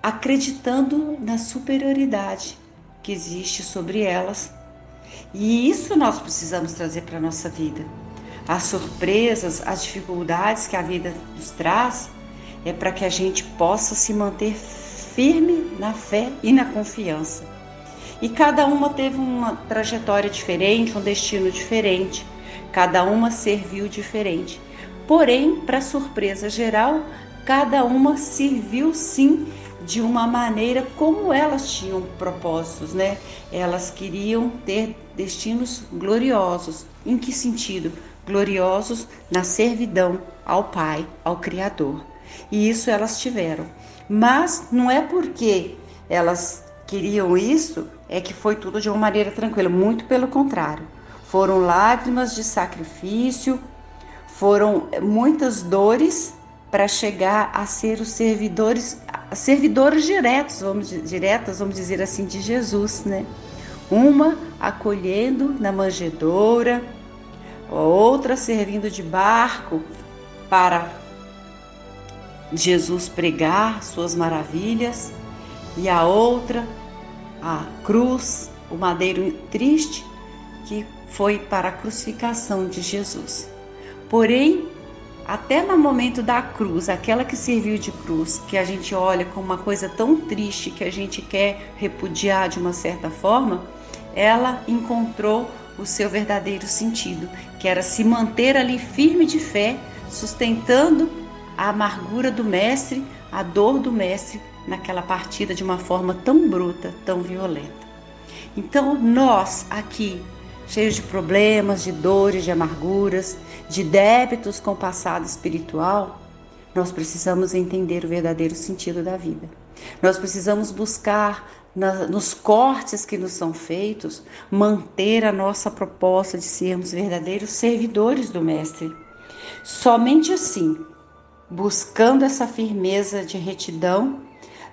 acreditando na superioridade que existe sobre elas. E isso nós precisamos trazer para a nossa vida. As surpresas, as dificuldades que a vida nos traz, é para que a gente possa se manter firme na fé e na confiança. E cada uma teve uma trajetória diferente, um destino diferente. Cada uma serviu diferente. Porém, para surpresa geral, cada uma serviu sim de uma maneira como elas tinham propósitos, né? Elas queriam ter destinos gloriosos. Em que sentido? Gloriosos na servidão ao Pai, ao Criador. E isso elas tiveram. Mas não é porque elas queriam isso, é que foi tudo de uma maneira tranquila. Muito pelo contrário. Foram lágrimas de sacrifício, foram muitas dores para chegar a ser os servidores diretos, vamos dizer assim, de Jesus, né? Uma acolhendo na manjedoura, outra servindo de barco para Jesus pregar suas maravilhas, e a outra, a cruz, o madeiro triste, que foi para a crucificação de Jesus. Porém, até no momento da cruz, aquela que serviu de cruz, que a gente olha como uma coisa tão triste que a gente quer repudiar de uma certa forma, ela encontrou o seu verdadeiro sentido, que era se manter ali firme de fé, sustentando a amargura do mestre, a dor do mestre naquela partida de uma forma tão bruta, tão violenta. Então nós aqui, cheios de problemas, de dores, de amarguras, de débitos com o passado espiritual, nós precisamos entender o verdadeiro sentido da vida. Nós precisamos buscar nos cortes que nos são feitos, manter a nossa proposta de sermos verdadeiros servidores do Mestre. Somente assim, buscando essa firmeza de retidão,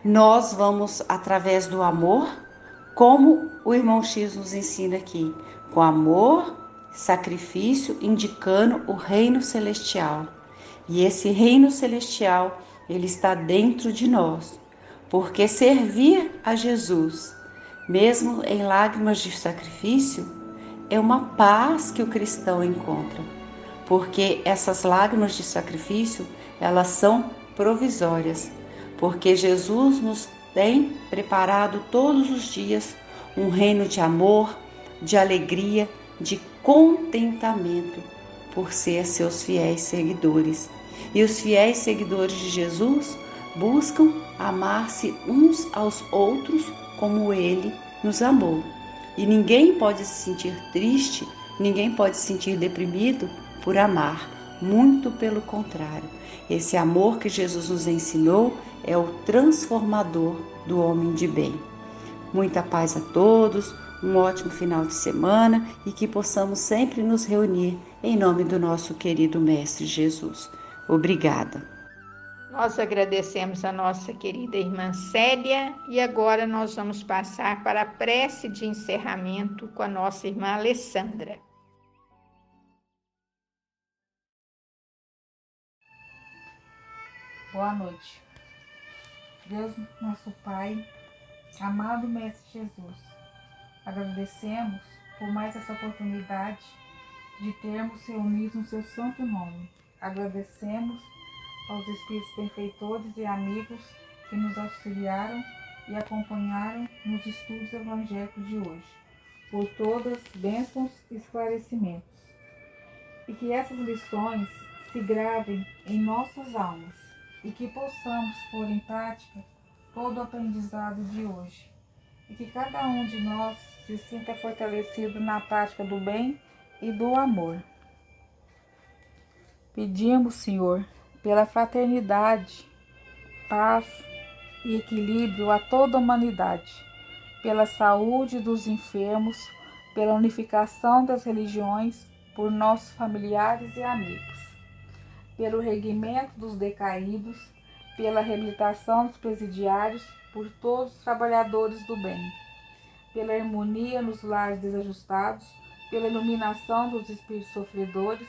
nós vamos, através do amor, como o irmão X nos ensina aqui, com amor, sacrifício, indicando o reino celestial. E esse reino celestial, ele está dentro de nós, porque servir a Jesus, mesmo em lágrimas de sacrifício, é uma paz que o cristão encontra, porque essas lágrimas de sacrifício, elas são provisórias, porque Jesus nos tem preparado todos os dias um reino de amor, de alegria, de contentamento, por ser seus fiéis seguidores. E os fiéis seguidores de Jesus buscam amar-se uns aos outros como Ele nos amou. E ninguém pode se sentir triste, ninguém pode se sentir deprimido por amar. Muito pelo contrário. Esse amor que Jesus nos ensinou é o transformador do homem de bem. Muita paz a todos, um ótimo final de semana e que possamos sempre nos reunir em nome do nosso querido Mestre Jesus. Obrigada. Nós agradecemos a nossa querida irmã Célia e agora nós vamos passar para a prece de encerramento com a nossa irmã Alessandra. Boa noite. Deus, nosso Pai, amado Mestre Jesus, Agradecemos por mais essa oportunidade de termos reunidos no seu santo nome. Agradecemos aos Espíritos benfeitores e amigos que nos auxiliaram e acompanharam nos estudos evangélicos de hoje, por todas bênçãos e esclarecimentos. E que essas lições se gravem em nossas almas e que possamos pôr em prática todo o aprendizado de hoje. E que cada um de nós se sinta fortalecido na prática do bem e do amor. Pedimos, Senhor, pela fraternidade, paz e equilíbrio a toda a humanidade, pela saúde dos enfermos, pela unificação das religiões, por nossos familiares e amigos, pelo reerguimento dos decaídos, pela reabilitação dos presidiários, por todos os trabalhadores do bem, pela harmonia nos lares desajustados, pela iluminação dos espíritos sofredores,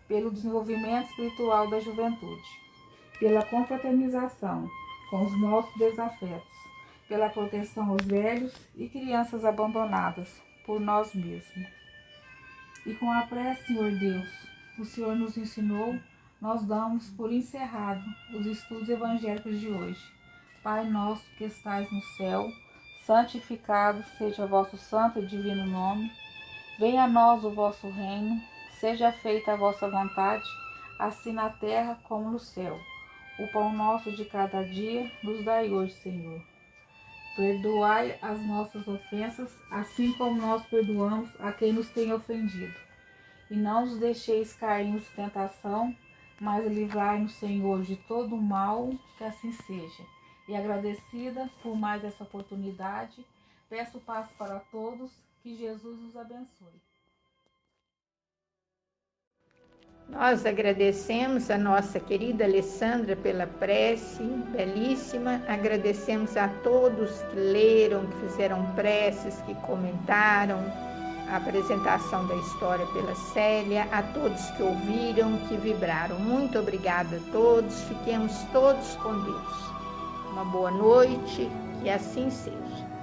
pelo desenvolvimento espiritual da juventude, pela confraternização com os nossos desafetos, pela proteção aos velhos e crianças abandonadas por nós mesmos. E com a prece, Senhor Deus, o Senhor nos ensinou, nós damos por encerrado os estudos evangélicos de hoje. Pai nosso que estais no céu, santificado seja o vosso santo e divino nome. Venha a nós o vosso reino, seja feita a vossa vontade, assim na terra como no céu. O pão nosso de cada dia nos dai hoje, Senhor. Perdoai as nossas ofensas, assim como nós perdoamos a quem nos tem ofendido. E não nos deixeis cair em tentação, mas livrai-nos, Senhor, de todo o mal, que assim seja. E agradecida por mais essa oportunidade, peço paz para todos, que Jesus os abençoe. Nós agradecemos a nossa querida Alessandra pela prece belíssima, agradecemos a todos que leram, que fizeram preces, que comentaram a apresentação da história pela Célia, a todos que ouviram, que vibraram. Muito obrigada a todos, fiquemos todos com Deus. Uma boa noite, que assim seja.